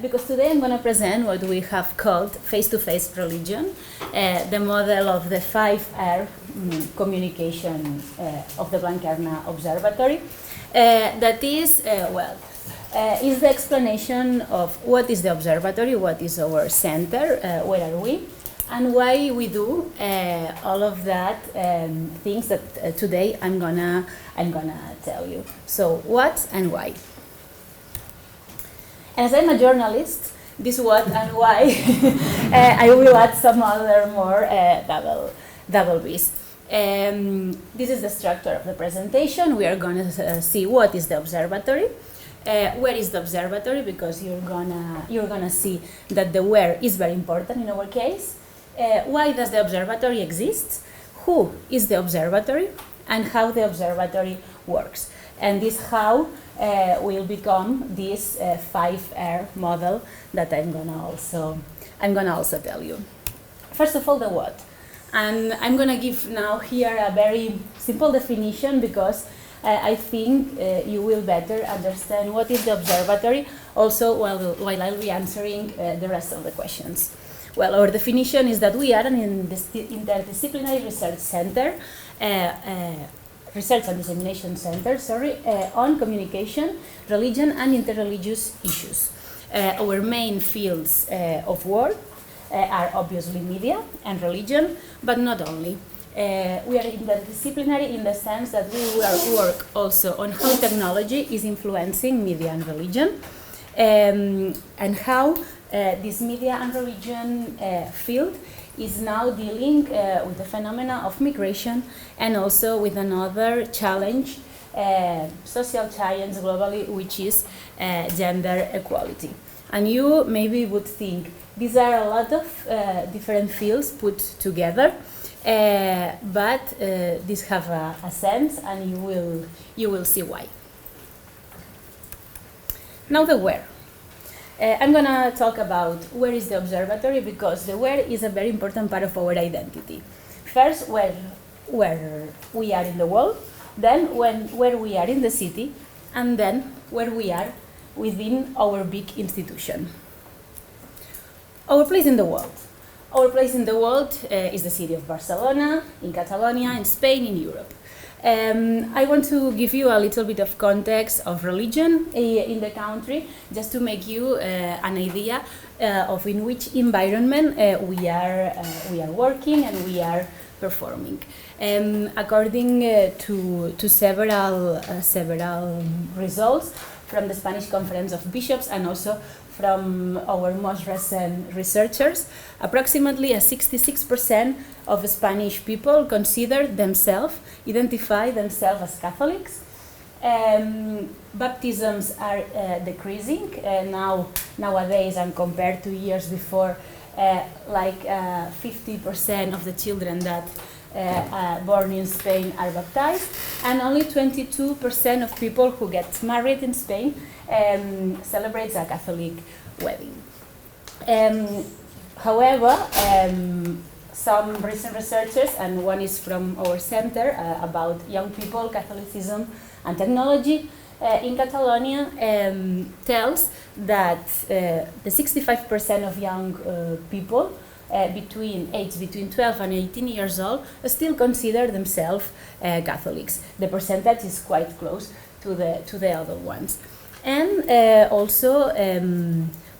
because today I'm going to present what we have called face-to-face religion, the model of the 5R communication of the Blanquerna Observatory. That is, is the explanation of what is the observatory, what is our center, where are we, and why we do all of that things that today I'm gonna tell you. So what and why. As I'm a journalist, this what and why I will add some other more double B's. This is the structure of the presentation. We are going to see what is the observatory. Where is the observatory? Because you're gonna see that the where is very important in our case. Why does the observatory exist? Who is the observatory? And how the observatory works. And this how will become this 5R model that I'm gonna also tell you. First of all, the what. And I'm gonna give now here a very simple definition because I think you will better understand what is the observatory also while I'll be answering the rest of the questions. Well, our definition is that we are an interdisciplinary research center, research and dissemination center, on communication, religion, and interreligious issues. Our main fields of work are obviously media and religion, but not only. We are interdisciplinary in the sense that we will work also on how technology is influencing media and religion, and how this media and religion field is now dealing with the phenomena of migration and also with another challenge, social challenge globally, which is gender equality. And you maybe would think these are a lot of different fields put together, but these have a sense, and you will see why. Now the where. I'm going to talk about where is the observatory, because the where is a very important part of our identity. First, where we are in the world, then where we are in the city, and then where we are within our big institution. Our place in the world. Our place in the world is the city of Barcelona, in Catalonia, in Spain, in Europe. I want to give you a little bit of context of religion in the country, just to make you an idea of in which environment we are working and we are performing. According to several results from the Spanish Conference of Bishops and also from our most recent researchers, approximately 66% of Spanish people identify themselves as Catholics. Baptisms are decreasing nowadays, and compared to years before, 50% of the children that born in Spain are baptized, and only 22% of people who get married in Spain celebrates a Catholic wedding. However, some recent researchers, and one is from our center about young people, Catholicism and technology in Catalonia, tells that the 65% of young people between 12 and 18 years old still consider themselves Catholics. The percentage is quite close to the other ones. And also,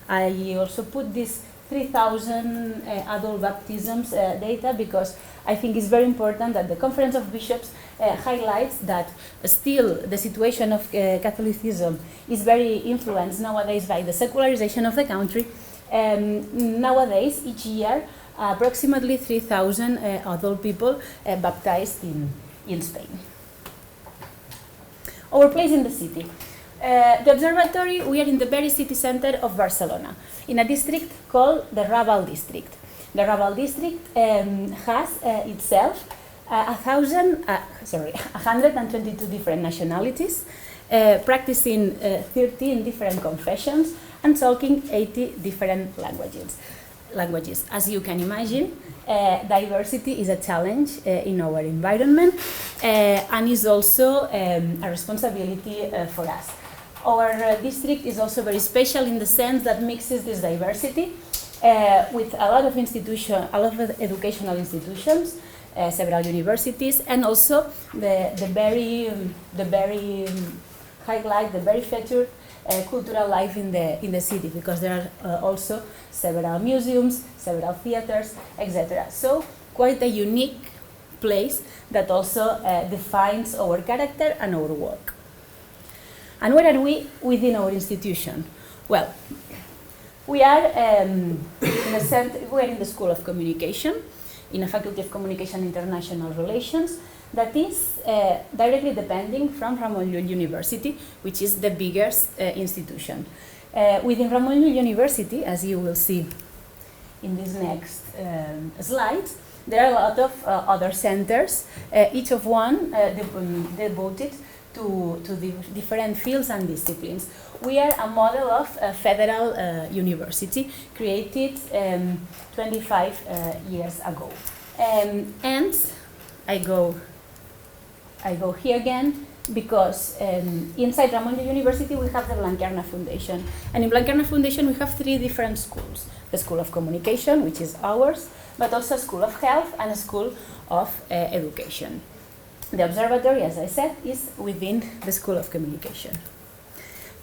I also put this 3,000 adult baptisms data because I think it's very important that the Conference of Bishops highlights that still the situation of Catholicism is very influenced nowadays by the secularization of the country. Nowadays, each year, approximately 3,000 adult people baptized in Spain. Our place in the city. The observatory, we are in the very city center of Barcelona, in a district called the Raval district. The Raval district has itself 122 different nationalities, practicing 13 different confessions, and talking 80 different languages. As you can imagine, diversity is a challenge in our environment and is also a responsibility for us. Our district is also very special in the sense that mixes this diversity with a lot of educational institutions, several universities, and also the very highlight, the very featured cultural life in the city, because there are also several museums, several theaters, etc. So quite a unique place that also defines our character and our work. And where are we within our institution? Well, we are in the School of Communication, in a Faculty of Communication and International Relations, that is directly depending from Ramon Llull University, which is the biggest institution. Within Ramon Llull University, as you will see in these next slides, there are a lot of other centers, each of one devoted to the different fields and disciplines. We are a model of a federal university created 25 years ago. And I go here again because inside Ramon Llull University we have the Blanquerna Foundation. And in Blanquerna Foundation we have 3 different schools. The School of Communication, which is ours, but also a School of Health and a School of Education. The observatory, as I said, is within the School of Communication.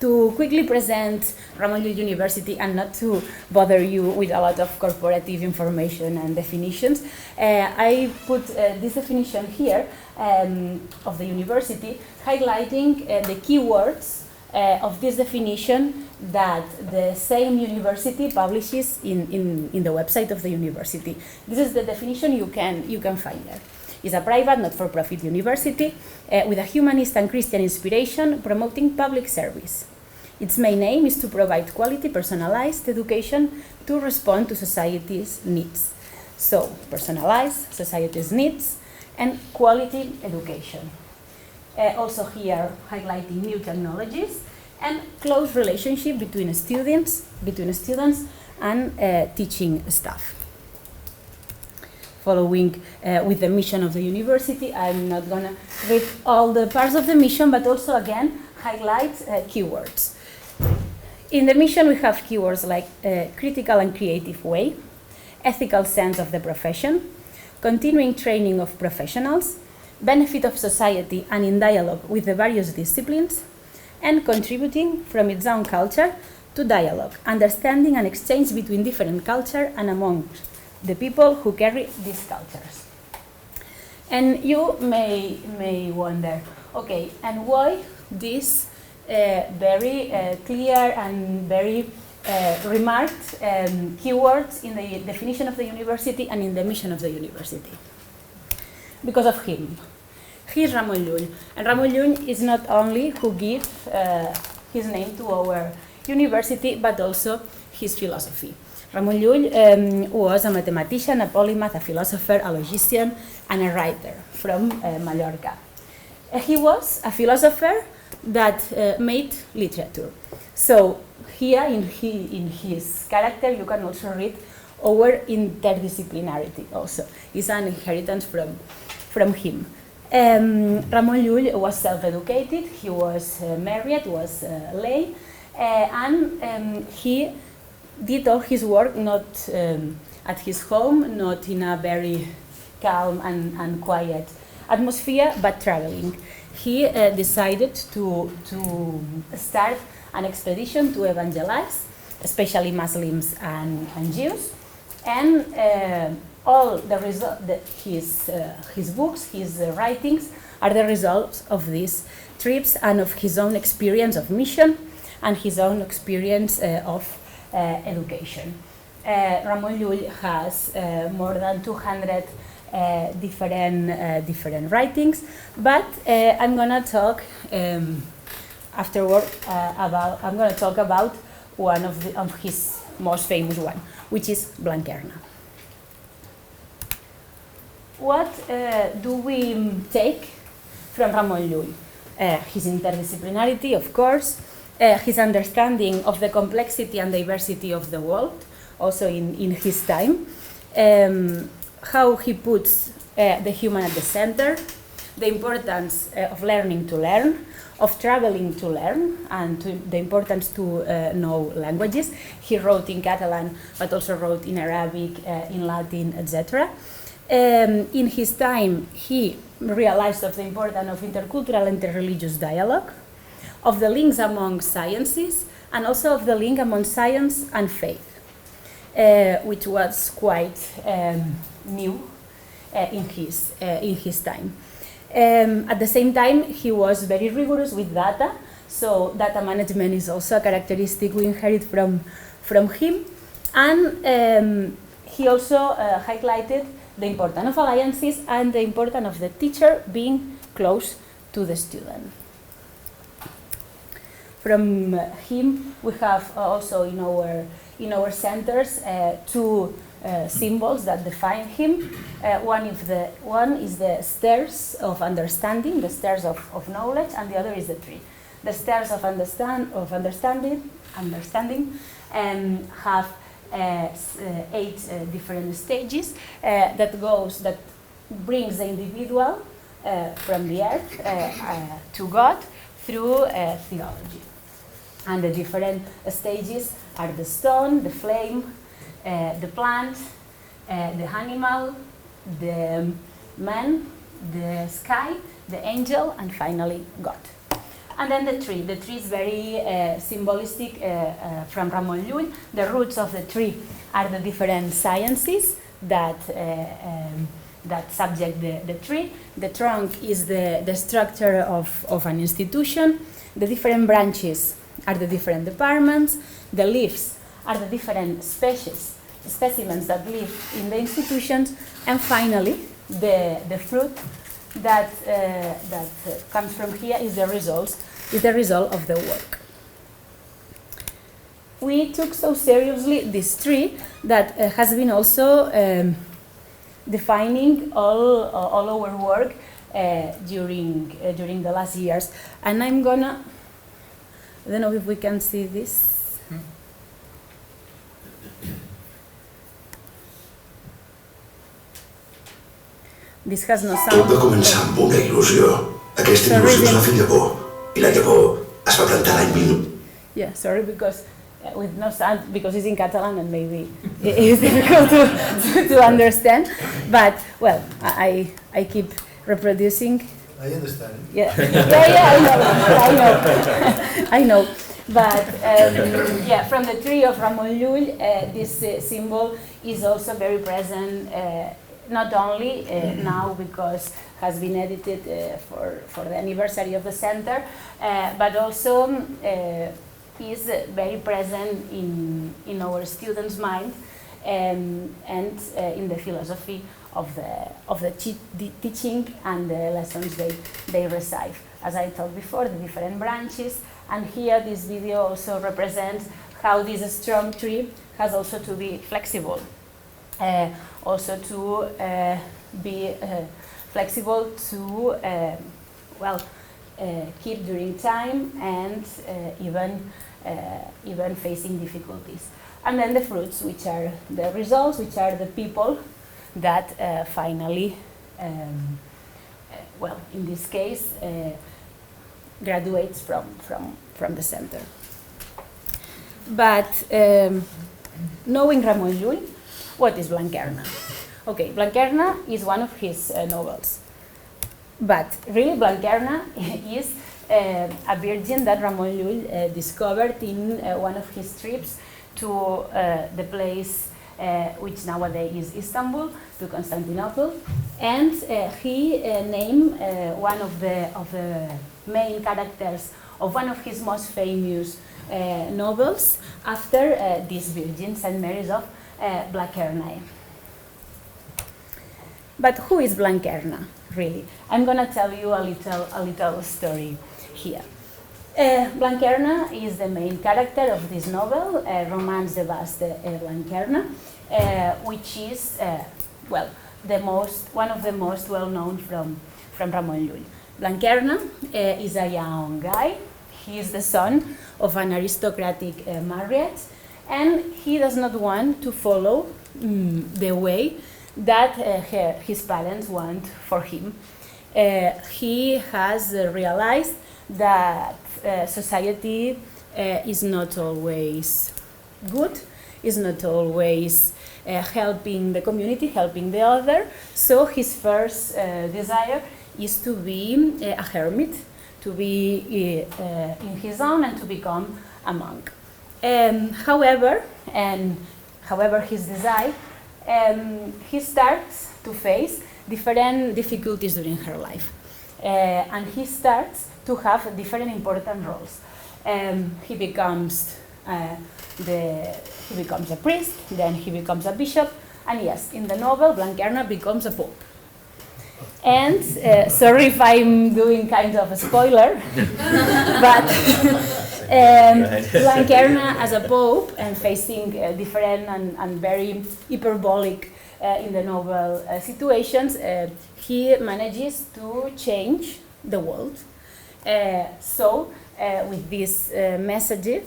To quickly present Ramon Llull University and not to bother you with a lot of corporative information and definitions, I put this definition here of the university, highlighting the keywords of this definition that the same university publishes in the website of the university. This is the definition you can find there. It's a private, not-for-profit university with a humanist and Christian inspiration, promoting public service. Its main aim is to provide quality, personalized education to respond to society's needs. So, personalized society's needs and quality education. Also here, highlighting new technologies and close relationship between students and teaching staff. Following with the mission of the university, I'm not going to read all the parts of the mission, but also again highlight keywords. In the mission we have keywords like critical and creative way, ethical sense of the profession, continuing training of professionals, benefit of society and in dialogue with the various disciplines, and contributing from its own culture to dialogue, understanding and exchange between different cultures and among the people who carry these cultures. And you may wonder, okay, and why this very clear and very remarked keywords in the definition of the university and in the mission of the university? Because of him. He is Ramon Llull, and Ramon Llull is not only who gave his name to our university, but also his philosophy. Ramon Llull was a mathematician, a polymath, a philosopher, a logician, and a writer from Mallorca. He was a philosopher that made literature. So here in his character you can also read our interdisciplinarity also. It's an inheritance from him. Ramon Llull was self-educated, he was married, was lay, and he did all his work not at his home, not in a very calm and quiet atmosphere, but traveling. He decided to start an expedition to evangelize, especially Muslims and Jews, and all his books, his writings are the results of these trips and of his own experience of mission and his own experience of education. Ramon Llull has more than 200 different writings, but I'm gonna talk afterward I'm gonna talk about one of his most famous one, which is Blanquerna. What do we take from Ramon Llull? His interdisciplinarity, of course, his understanding of the complexity and diversity of the world, also in his time, how he puts the human at the center, the importance of learning to learn, of traveling to learn, and the importance to know languages. He wrote in Catalan, but also wrote in Arabic, in Latin, etc. In his time, he realized of the importance of intercultural and interreligious dialogue, of the links among sciences, and also of the link among science and faith, which was quite new in his time. At the same time, he was very rigorous with data, so data management is also a characteristic we inherit from him. And he also highlighted the importance of alliances and the importance of the teacher being close to the student. From him, we have also in our centers two symbols that define him. One is the stairs of understanding, the stairs of knowledge, and the other is the tree. The stairs of understanding have 8 different stages that brings the individual from the earth to God through theology. And the different stages are the stone, the flame, the plant, the animal, the man, the sky, the angel, and finally God. And then the tree. The tree is very symbolistic from Ramon Llull. The roots of the tree are the different sciences that subject the tree. The trunk is the structure of an institution. The different branches are the different departments. The leaves are the different specimens that live in the institutions. And finally, the fruit that comes from here is the result of the work. We took so seriously this tree that has been also defining all our work during the last years. And I don't know if we can see this. This has no sound. Tot va començar amb una il·lusió. Aquesta il·lusió es va fer llavor. I la llavor es va plantar l'any 1000. Yeah, sorry, because with no sound, because it's in Catalan and maybe it is difficult to understand. But, well, I keep reproducing. I understand. Yeah, I know. But from the tree of Ramon Llull, this symbol is also very present, not only now because has been edited for the anniversary of the center, but also is very present in our students' mind and in the philosophy of the teaching and the lessons they receive. As I told before, the different branches, and here this video also represents how this strong tree has also to be flexible, also to be flexible to keep during time and even facing difficulties. And then the fruits, which are the results, which are the people that finally, in this case, graduates from the center. But knowing Ramon Llull, what is Blanquerna? Okay, Blanquerna is one of his novels. But really, Blanquerna is a virgin that Ramon Llull discovered in one of his trips to the place which nowadays is Istanbul, to Constantinople, and he named one of the main characters of one of his most famous novels after this virgin, Saint Mary's of Blanquerna. But who is Blanquerna, really? I'm going to tell you a little story here. Blanquerna is the main character of this novel, Romance de Bas de Blanquerna, which is one of the most well-known from Ramon Llull. Blanquerna is a young guy. He is the son of an aristocratic marriage, and he does not want to follow the way that his parents want for him. he has realized that society is not always good, is not always helping the community, helping the other. So his first desire is to be a hermit, to be in his own and to become a monk. However his desire, he starts to face different difficulties during her life. And he starts to have different important roles. He becomes a priest, then he becomes a bishop, and yes, in the novel, Blanquerna becomes a pope. And sorry if I'm doing kind of a spoiler, but Blanquerna as a pope and facing different and very hyperbolic in the novel situations, he manages to change the world. So with this message,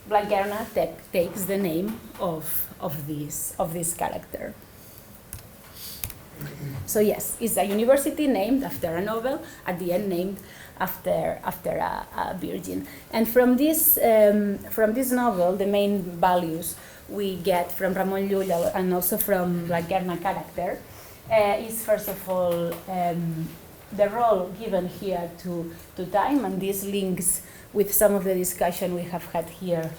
Blanquerna takes the name of this character. So yes, it's a university named after a novel, at the end named after a virgin. And from this novel, the main values we get from Ramon Llull and also from Blanquerna character is first of all the role given here to time, and this links with some of the discussion we have had here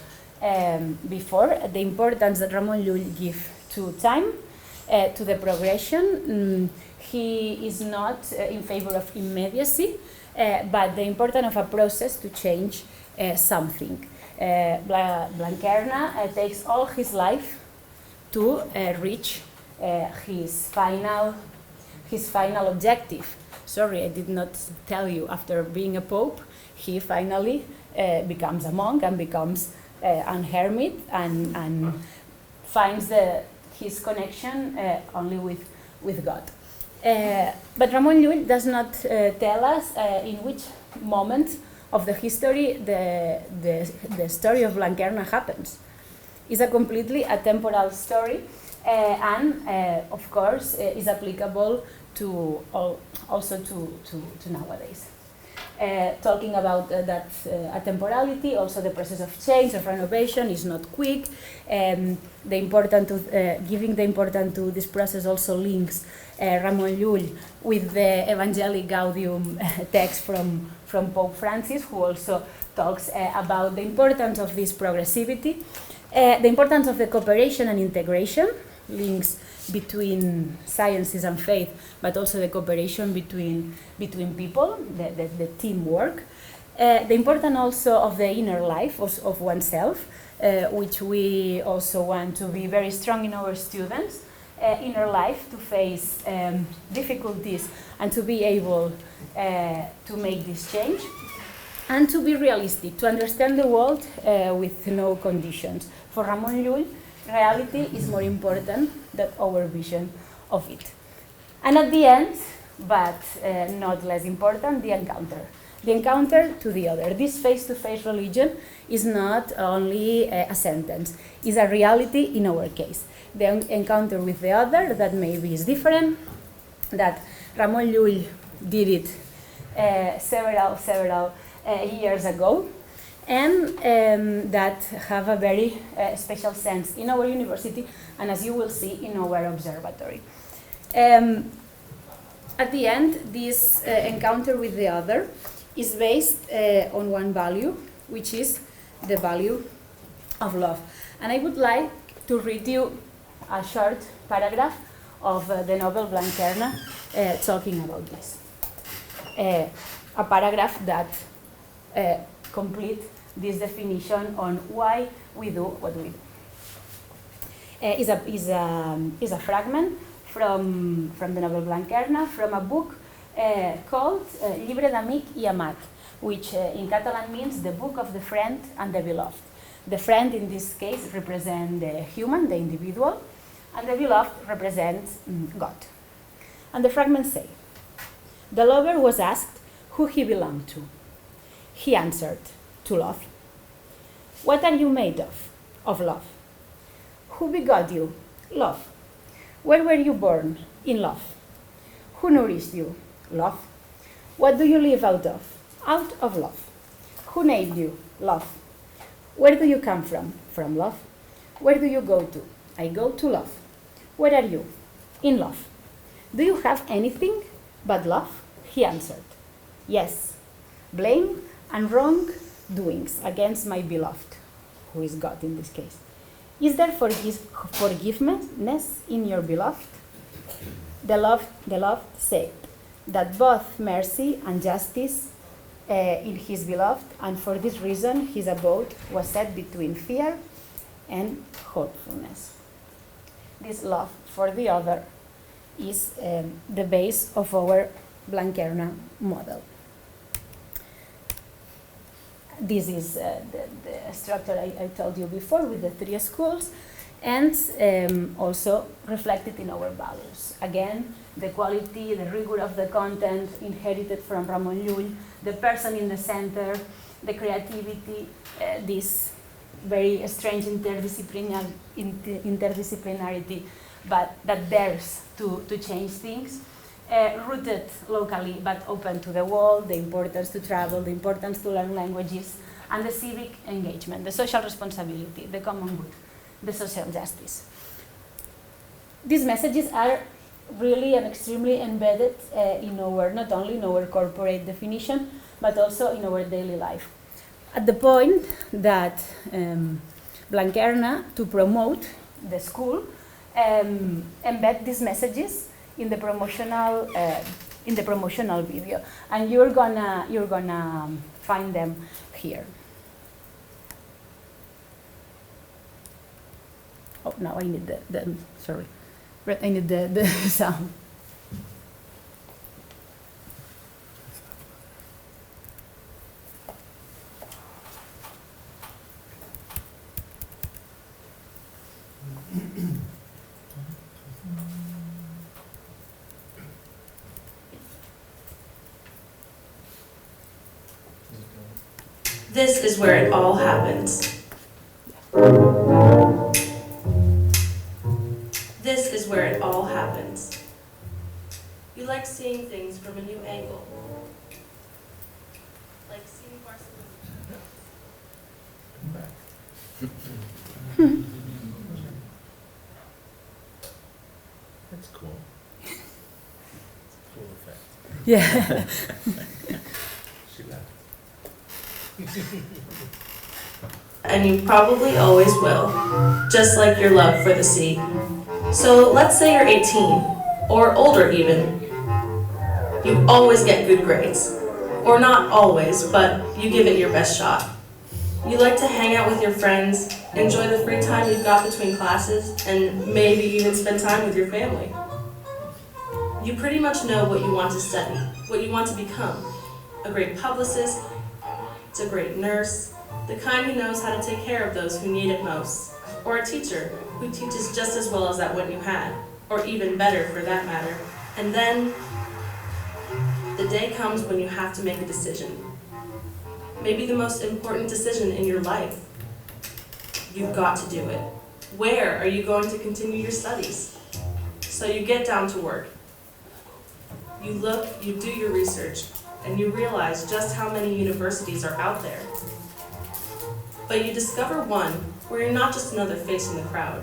before, the importance that Ramon Llull gives to time, to the progression. He is not in favor of immediacy, but the importance of a process to change something. Blanquerna takes all his life to reach his final objective. Sorry, I did not tell you, after being a pope, he finally becomes a monk and becomes a hermit and finds his connection only with God. But Ramon Llull does not tell us in which moment of the history the story of Blanquerna happens. It's a completely atemporal story, and of course is applicable to also to nowadays. Talking about that atemporality, also the process of change, of renovation is not quick. The important giving the importance to this process also links Ramon Llull with the Evangelii Gaudium text from Pope Francis, who also talks about the importance of this progressivity, the importance of the cooperation and integration, links between sciences and faith, but also the cooperation between people, the teamwork. The importance also of the inner life of oneself, which we also want to be very strong in our students, inner life to face difficulties and to be able to make this change, and to be realistic, to understand the world with no conditions. For Ramon Llull, reality is more important than our vision of it. And at the end, but not less important, the encounter to the other. This face-to-face religion is not only a sentence, it's a reality in our case. The encounter with the other that maybe is different, that Ramon Llull did it several years ago, and that have a very special sense in our university, and as you will see, in our observatory. At the end, this encounter with the other is based on one value, which is the value of love. And I would like to read you a short paragraph of the novel Blanquerna talking about this. A paragraph that complete this definition on why we do what we do. Is a fragment from the novel Blanquerna, from a book called Llibre d'Amic i Amat, which in Catalan means the book of the friend and the beloved. The friend in this case represents the human, the individual, and the beloved represents God. And the fragments say, the lover was asked who he belonged to. He answered, to love. What are you made of? Of love. Who begot you? Love. Where were you born? In love. Who nourished you? Love. What do you live out of? Out of love. Who named you? Love. Where do you come from? From love. Where do you go to? I go to love. Where are you? In love. Do you have anything but love? He answered, yes. Blame and wrong doings against my beloved, who is God in this case. Is there forgiveness in your beloved? The loved said that both mercy and justice in his beloved, and for this reason his abode was set between fear and hopefulness. This love for the other is the base of our Blanquerna model. This is the structure I told you before with the 3 schools, and also reflected in our values. Again, the quality, the rigor of the content inherited from Ramon Llull, the person in the center, the creativity, this very strange interdisciplinarity, but that dares to change things, rooted locally but open to the world, the importance to travel, the importance to learn languages, and the civic engagement, the social responsibility, the common good, the social justice. These messages are really and extremely embedded in our, not only in our corporate definition, but also in our daily life. At the point that Blanquerna, to promote the school, embed these messages in the promotional video, and you're gonna find them here. Oh, now I need the sorry, I need the sound. This is where it all happens. This is where it all happens. You like seeing things from a new angle. Like seeing Barcelona. That's cool. It's a cool effect. Yeah. She laughed. And you probably always will, just like your love for the sea. So let's say you're 18, or older even. You always get good grades. Or not always, but you give it your best shot. You like to hang out with your friends, enjoy the free time you've got between classes, and maybe even spend time with your family. You pretty much know what you want to study, what you want to become. A great publicist, a great nurse, the kind who knows how to take care of those who need it most, or a teacher who teaches just as well as that one you had, or even better for that matter. And then the day comes when you have to make a decision. Maybe the most important decision in your life. You've got to do it. Where are you going to continue your studies? So you get down to work. You look, you do your research, and you realize just how many universities are out there. But you discover one where you're not just another face in the crowd,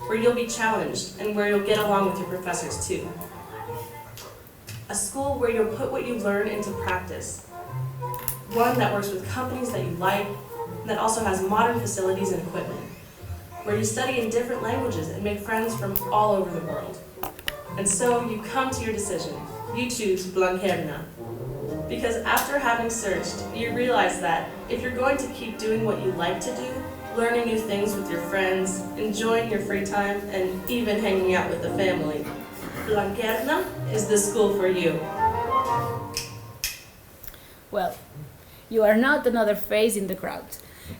where you'll be challenged and where you'll get along with your professors too. A school where you'll put what you learn into practice. One that works with companies that you like, and that also has modern facilities and equipment, where you study in different languages and make friends from all over the world. And so you come to your decision. You choose Blanquerna. Because after having searched, you realize that if you're going to keep doing what you like to do, learning new things with your friends, enjoying your free time, and even hanging out with the family, Blanquerna is the school for you. Well, you are not another face in the crowd.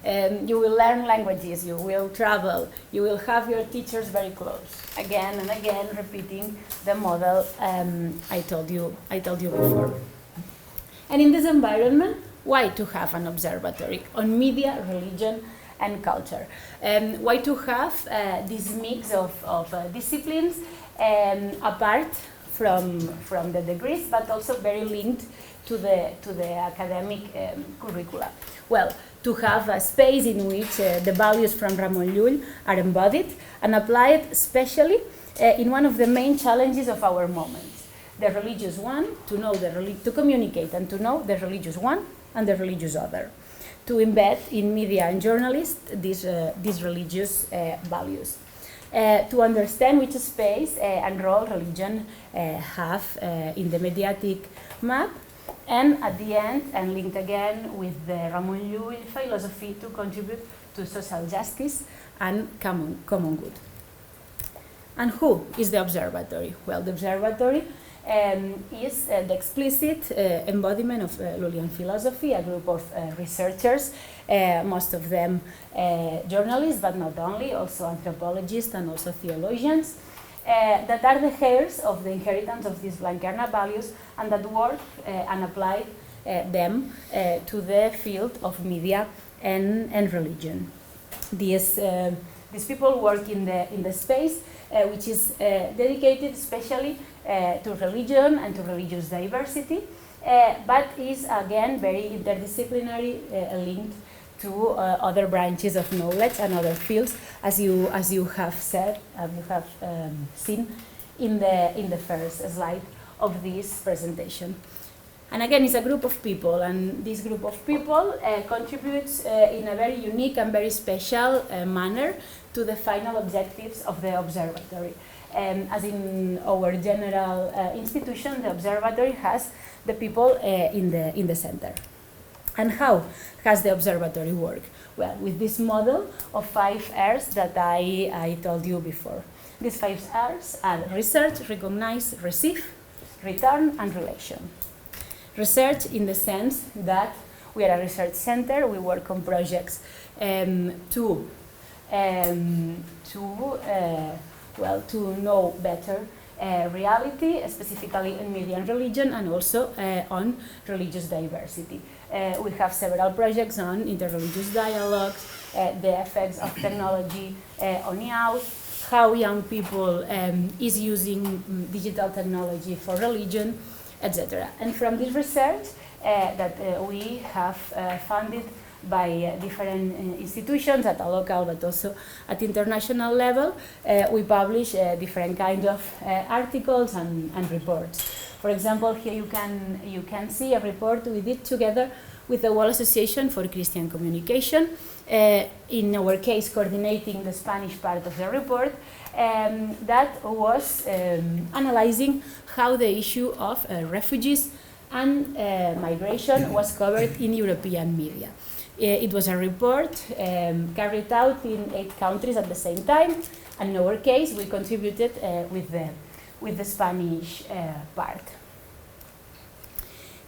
You will learn languages, you will travel, you will have your teachers very close. Again and again, repeating the model I told you before. And in this environment, why to have an observatory on media, religion, and culture? Why to have this mix of disciplines apart from the degrees, but also very linked to the academic curricula. Well, to have a space in which the values from Ramon Llull are embodied and applied especially in one of the main challenges of our moment. The religious one, to communicate and to know the religious one and the religious other. To embed in media and journalists these religious values. To understand which space and role religion have in the mediatic map, and at the end, and linked again with the Ramon Llull philosophy, to contribute to social justice and common good. And who is the observatory? Well, the observatory is the explicit embodiment of Lullian philosophy, a group of researchers, most of them journalists, but not only, also anthropologists and also theologians, that are the heirs of the inheritance of these Blanquerna values and that work and apply them to the field of media and religion. These people work in the space which is dedicated especially to religion and to religious diversity, but is again very interdisciplinary, linked to other branches of knowledge and other fields, as you have said, as you have seen in the first slide of this presentation. And again, it's a group of people, and this group of people contributes in a very unique and very special manner to the final objectives of the observatory. As in our general institution, the observatory has the people in the center. And how has the observatory work? Well, with this model of 5 R's that I told you before. These 5 R's are research, recognize, receive, return, and relation. Research in the sense that we are a research center, we work on projects to know better reality, specifically in media and religion, and also on religious diversity. We have several projects on interreligious dialogues, the effects of technology on youth, how young people is using digital technology for religion, etc. And from this research that we have funded by different institutions at a local but also at international level, we publish different kinds of articles and reports. For example, here you can see a report we did together with the Llull Association for Christian Communication, in our case coordinating the Spanish part of the report, that was analyzing how the issue of refugees and migration was covered in European media. It was a report carried out in 8 countries at the same time, and in our case we contributed with the Spanish part.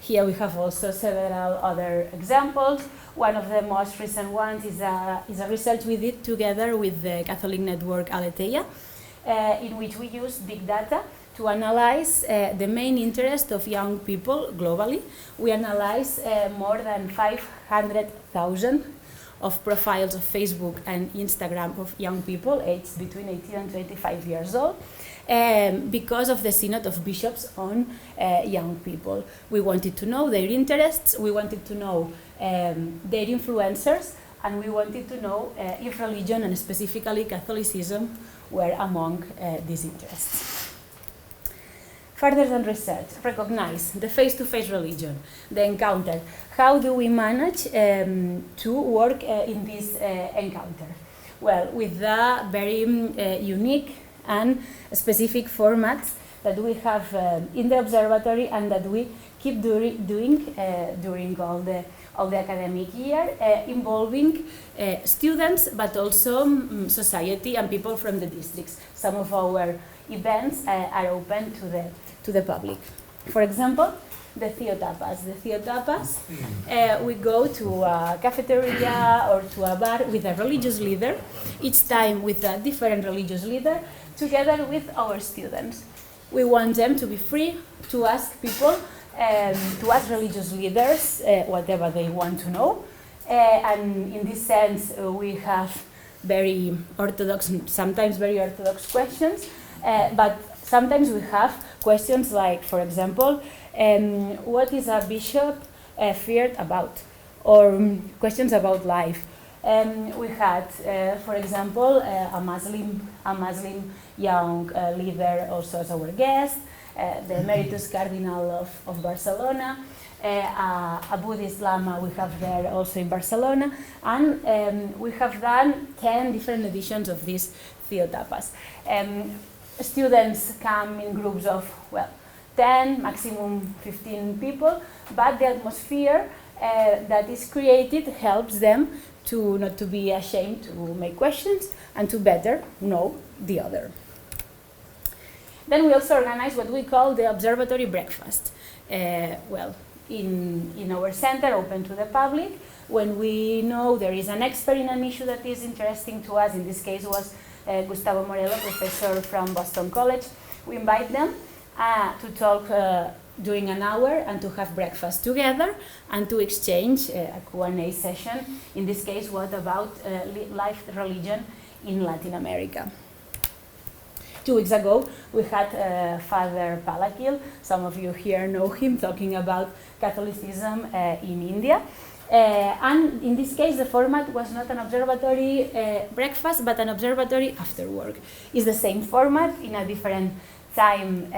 Here we have also several other examples. One of the most recent ones is a research we did together with the Catholic network Aleteia, in which we used big data to analyze the main interest of young people globally. We analyzed more than 500,000 of profiles of Facebook and Instagram of young people aged between 18 and 25 years old, because of the Synod of Bishops on young people. We wanted to know their interests, we wanted to know their influencers, and we wanted to know if religion, and specifically Catholicism, were among these interests. Further than research, recognize the face-to-face religion, the encounter. How do we manage to work in this encounter? Well, with the very unique and specific formats that we have in the observatory and that we keep doing during all the academic year, involving students, but also society and people from the districts. Some of our events are open to the public. For example, the theotapas. The theotapas, we go to a cafeteria or to a bar with a religious leader, each time with a different religious leader, together with our students. We want them to be free to ask people, to ask religious leaders whatever they want to know. And in this sense, we have very orthodox, sometimes very orthodox questions, but sometimes we have questions like, for example, what is a bishop feared about? Or questions about life. We had, for example, a Muslim young leader also as our guest, the Emeritus Cardinal of Barcelona, a Buddhist Lama we have there also in Barcelona, and we have done 10 different editions of these Theotapas. Students come in groups of, 10, maximum 15 people, but the atmosphere that is created helps them to not to be ashamed to make questions and to better know the other. Then we also organize what we call the Observatory Breakfast. In our center, open to the public, when we know there is an expert in an issue that is interesting to us, in this case was Gustavo Morello, professor from Boston College, we invite them to talk during an hour and to have breakfast together and to exchange a Q&A session. In this case, what about life religion in Latin America? 2 weeks ago, we had Father Palakil. Some of you here know him, talking about Catholicism in India. And in this case, the format was not an observatory breakfast, but an observatory after work. It's the same format in a different time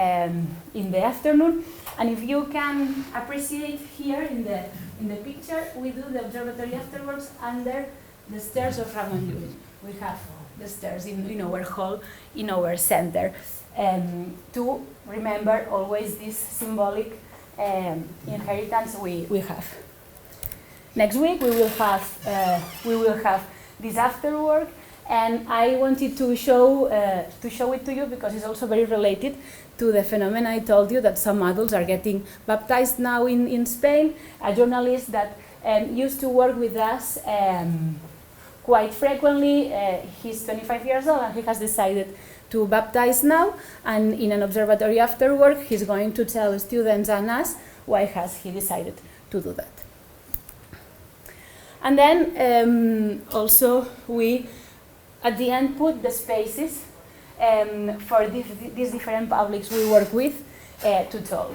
in the afternoon. And if you can appreciate here in the picture, we do the observatory afterwards under the stairs of Ramon Llull. We have the stairs in our hall, in our center, to remember always this symbolic inheritance we have. Next week we will have this after work, and I wanted to show it to you because it's also very related to the phenomenon I told you that some adults are getting baptized now in Spain. A journalist that used to work with us quite frequently, he's 25 years old and he has decided to baptize now, and in an observatory after work he's going to tell students and us why has he decided to do that. And then also we at the end put the spaces for these different publics we work with to talk.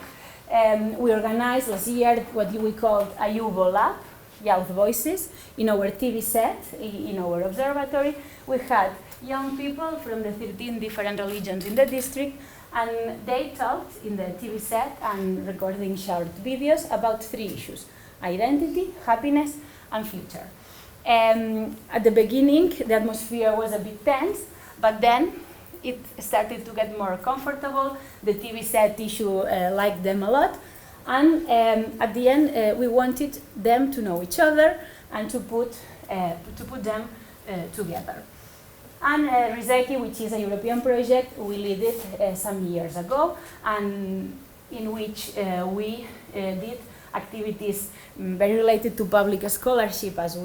We organized last year what we called a Yubo Lab, Youth Voices, in our TV set, in our observatory. We had young people from the 13 different religions in the district, and they talked in the TV set and recording short videos about 3 issues: identity, happiness, and future. At the beginning, the atmosphere was a bit tense, but then it started to get more comfortable. The TV set issue liked them a lot, and at the end, we wanted them to know each other and to put them together. And Rizeki, which is a European project, we led it some years ago, and in which we did activities very related to public scholarship, as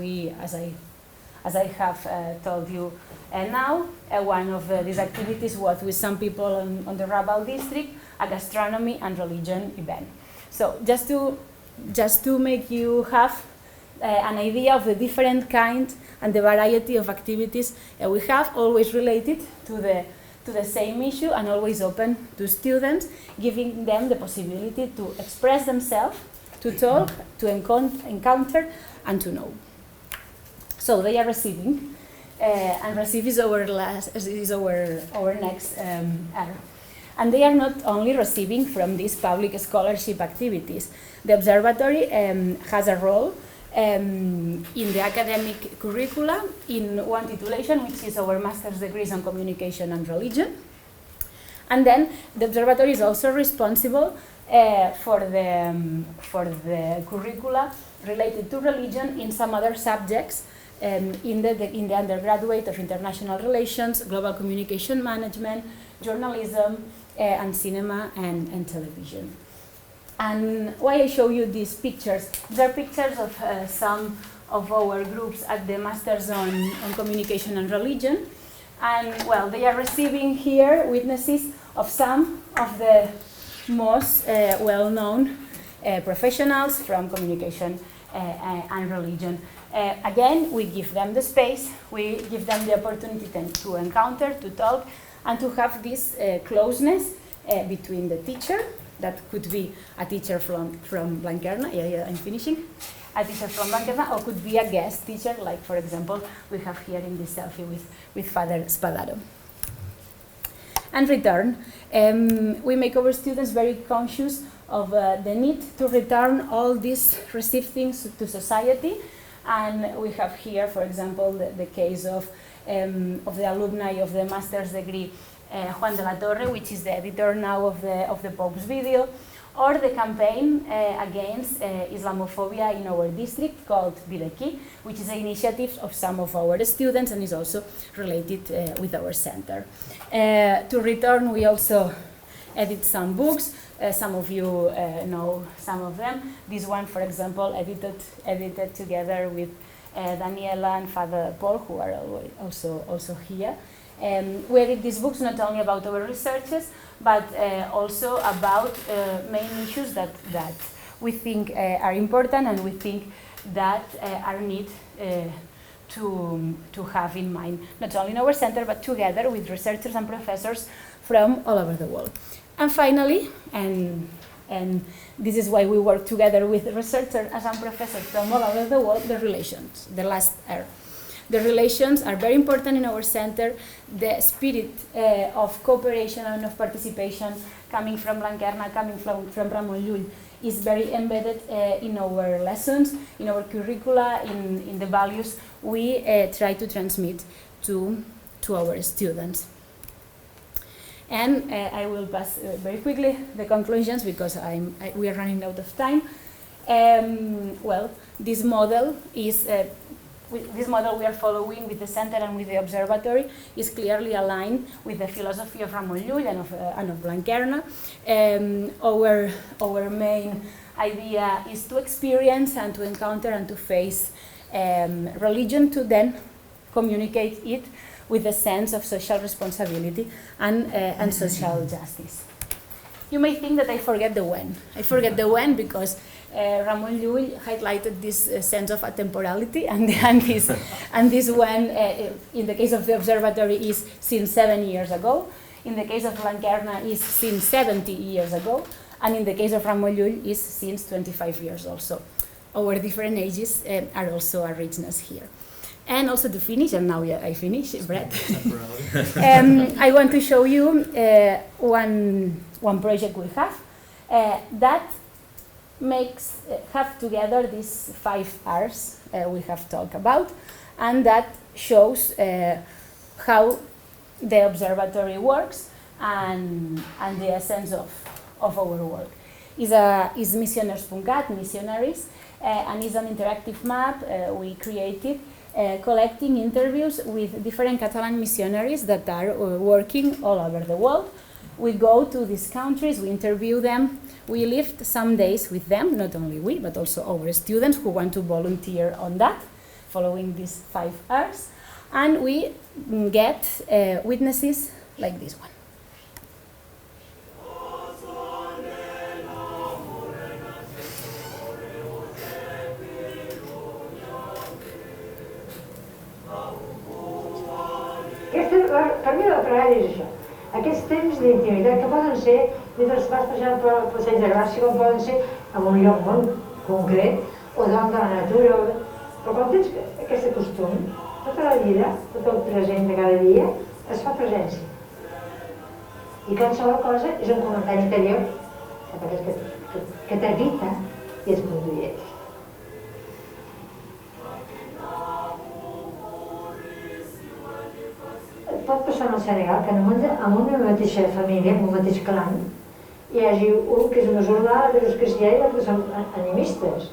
I have told you now. One of these activities was with some people on the Rabaul district, a gastronomy and religion event. So just to make you have an idea of the different kinds and the variety of activities we have, always related to the same issue and always open to students, giving them the possibility to express themselves, to talk, to encounter, and to know. So they are receiving, and receive is our next era. And they are not only receiving from these public scholarship activities. The observatory has a role in the academic curricula in one titulation, which is our master's degrees on communication and religion. And then the observatory is also responsible for the curricula related to religion in some other subjects in the undergraduate of international relations, global communication management, journalism, and cinema and television. And why I show you these pictures? They're pictures of some of our groups at the Masters on Communication and Religion. And well, they are receiving here witnesses of some of the most well-known professionals from communication and religion. Again, we give them the space, we give them the opportunity to encounter, to talk, and to have this closeness between the teacher, that could be a teacher from Blanquerna, I'm finishing, a teacher from Blanquerna, or could be a guest teacher, like for example, we have here in this selfie with Father Spadaro. And return. We make our students very conscious of the need to return all these received things to society. And we have here, for example, the case of the alumni of the master's degree, Juan de la Torre, which is the editor now of the Pope's video, or the campaign against Islamophobia in our district called Bileki, which is an initiative of some of our students and is also related with our center. To return, we also edit some books. Some of you know some of them. This one, for example, edited together with Daniela and Father Paul, who are also here. We edit these books not only about our researches, but also about main issues that we think are important and we think that are need to have in mind, not only in our center, but together with researchers and professors from all over the world. And finally, and this is why we work together with researchers and professors from all over the world, the relations, the last R. The relations are very important in our center. The spirit of cooperation and of participation coming from Blanquerna, coming from Ramon Llull, is very embedded in our lessons, in our curricula, in the values we try to transmit to our students. And I will pass very quickly the conclusions because we are running out of time. Well, this model is this model we are following with the center and with the observatory is clearly aligned with the philosophy of Ramon Llull and of Blanquerna. Our main idea is to experience and to encounter and to face religion, to then communicate it with a sense of social responsibility and social justice. You may think that I forget the when. I forget the when because Ramon Llull highlighted this sense of atemporality, and this when, in the case of the observatory, is since 7 years ago. In the case of Blanquerna, is since 70 years ago, and in the case of Ramon Llull, is since 25 years also. Our different ages are also a richness here. And also to finish, and now I finish, Brett. I want to show you one project we have that have together these 5 R's we have talked about, and that shows how the observatory works and the essence of our work. Is Missioners.cat, missionaries, and is an interactive map we created collecting interviews with different Catalan missionaries that are working all over the world. We go to these countries, we interview them, we lived some days with them, not only we, but also our students who want to volunteer on that, following these 5 R's, and we get witnesses like this one. Per mi la pregària és això, aquests temps d'intimitat que poden ser mentre vas passant pel passeig de Gràcia, com poden ser en un lloc molt concret o davant de la natura, però quan tens aquest costum, tota la vida, tot el present de cada dia, es fa presència. I qualsevol cosa és un comentari interior que t'evita i et condueix. Pot passar al Senegal que en una mateixa família, en un mateix clan, hi hagi un que és musulmà, l'altre és cristià i l'altre són animistes.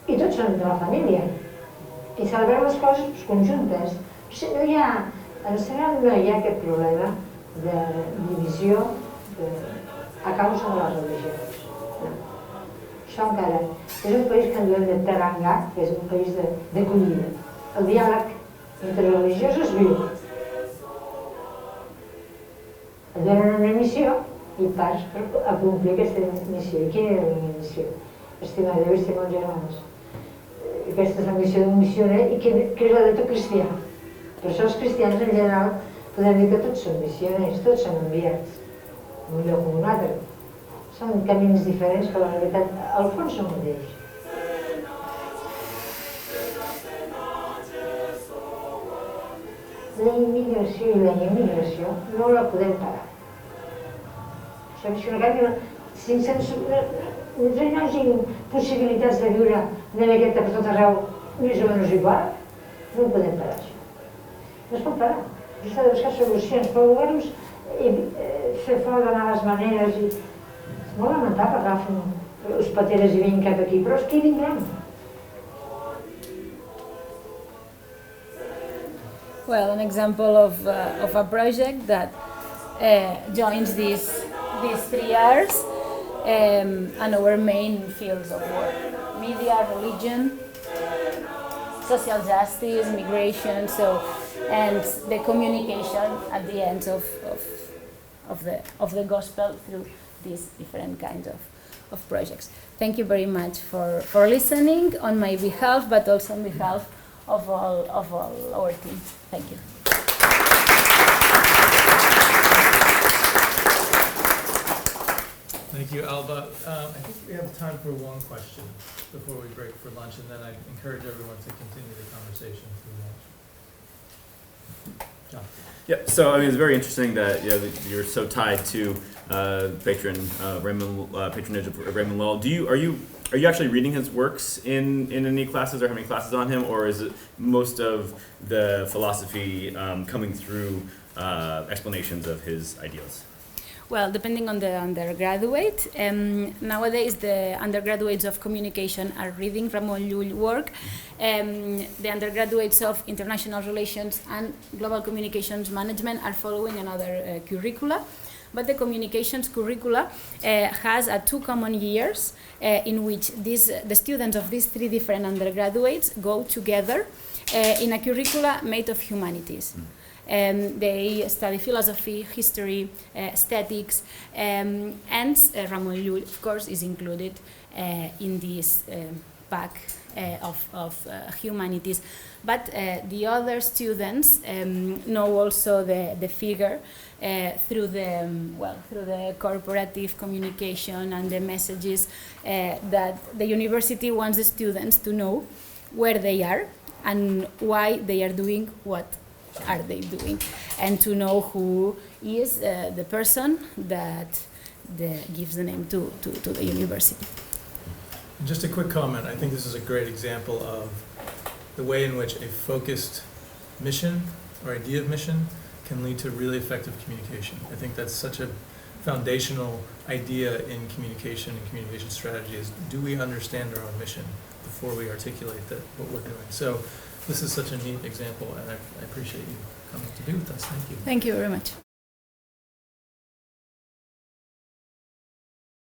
I tots són de la família. I celebrem les coses conjuntes. En el Senegal no hi ha aquest problema de divisió a causa de les religions. No. Això encara és un país que en diuen de Teranga, que és un país d'acollida. El diàleg interreligiós es viu. Et donen una missió i pas a complir aquesta missió. I quina era la meva missió? Estimar Déu i estimar els germans. Aquesta és la missió d'un missioner i que és la de tot cristià. Per això els cristians en general podem dir que tots són missioners, tots són enviats. en un lloc o en un altre. Són camins diferents, però la veritat, al fons són el mateix. La immigració i la immigració no la podem parar. Això és una canvi, sense no hi hagi possibilitats de viure en aquest per tot arreu més o menys igual, no ho podem parar, això. No es pot parar. S'ha de buscar solucions, però governs fer fora de males maneres i... És molt lamentable que agafen els pateres i vinguin cap aquí, però és que hi vindran. Well, an example of a project that joins these 3 years and our main fields of work: media, religion, social justice, migration, and the communication at the end of the gospel through these different kinds of projects. Thank you very much for listening on my behalf, but also on behalf of all our team. Thank you. Thank you, Alba. I think we have time for one question before we break for lunch, and then I encourage everyone to continue the conversation through lunch. John. Yeah, so I mean, it's very interesting that you're so tied to patronage of Ramon Llull. Are you actually reading his works in any classes or having classes on him, or is it most of the philosophy coming through explanations of his ideals? Well, depending on the undergraduate, nowadays the undergraduates of communication are reading Ramon Llull work. The undergraduates of international relations and global communications management are following another curricula. But the communications curricula has 2 common years in which the students of these 3 different undergraduates go together in a curricula made of humanities. They study philosophy, history, aesthetics, and Ramon Llull, of course, is included in this pack of humanities. But the other students know also the figure through the corporative communication and the messages that the university wants the students to know where they are and why they are doing what are they doing, and to know who is the person that gives the name to the university. Just a quick comment. I think this is a great example of the way in which a focused mission or idea of mission can lead to really effective communication. I think that's such a foundational idea in communication and communication strategy is, do we understand our own mission before we articulate what we're doing? So this is such a neat example, and I appreciate you coming to be with us. Thank you. Thank you very much.